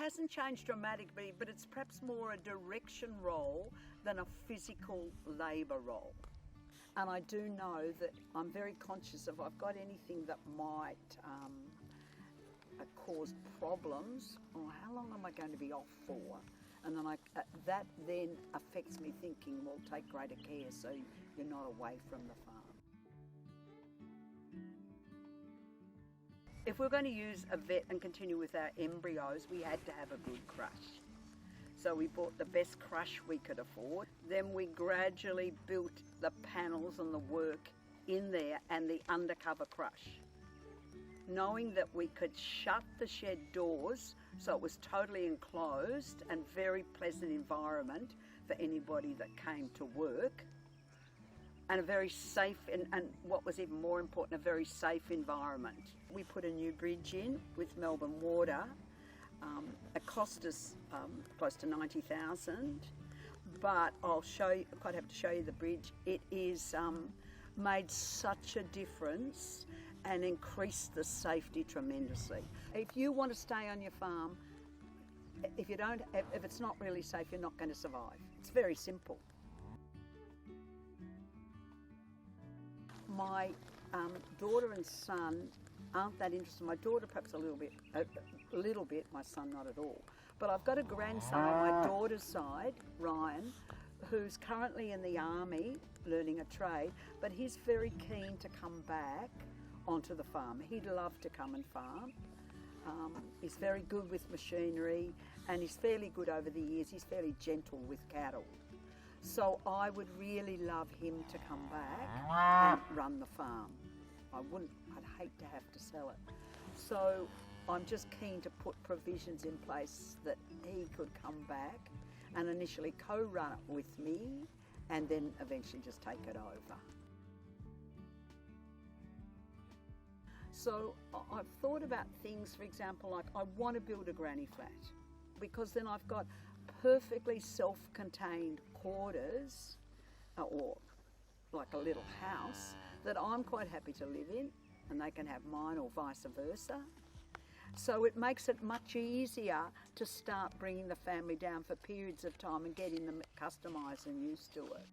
hasn't changed dramatically, but it's perhaps more a direction role than a physical labour role. And I do know that I'm very conscious of, if I've got anything that might cause problems, or how long am I going to be off for? And then that then affects me thinking, well, take greater care so you're not away from the farm. If we're going to use a vet and continue with our embryos, we had to have a good crush. So we bought the best crush we could afford. Then we gradually built the panels and the work in there and the undercover crush, knowing that we could shut the shed doors so it was totally enclosed and very pleasant environment for anybody that came to work, and a very safe, and what was even more important, a very safe environment. We put a new bridge in with Melbourne Water. It cost us close to 90,000, but I'll show you, quite have to show you the bridge. It is made such a difference and increased the safety tremendously. If you want to stay on your farm, if it's not really safe, you're not going to survive. It's very simple. My daughter and son aren't that interested. My daughter perhaps a little bit, my son not at all. But I've got a grandson on my daughter's side, Ryan, who's currently in the army learning a trade, but he's very keen to come back onto the farm. He'd love to come and farm. He's very good with machinery, and he's fairly good over the years. He's fairly gentle with cattle. So I would really love him to come back and run the farm. I'd hate to have to sell it. So I'm just keen to put provisions in place that he could come back and initially co-run it with me and then eventually just take it over. So I've thought about things, for example, like I want to build a granny flat because then I've got perfectly self-contained quarters or like a little house that I'm quite happy to live in and they can have mine or vice versa. So it makes it much easier to start bringing the family down for periods of time and getting them customised and used to it.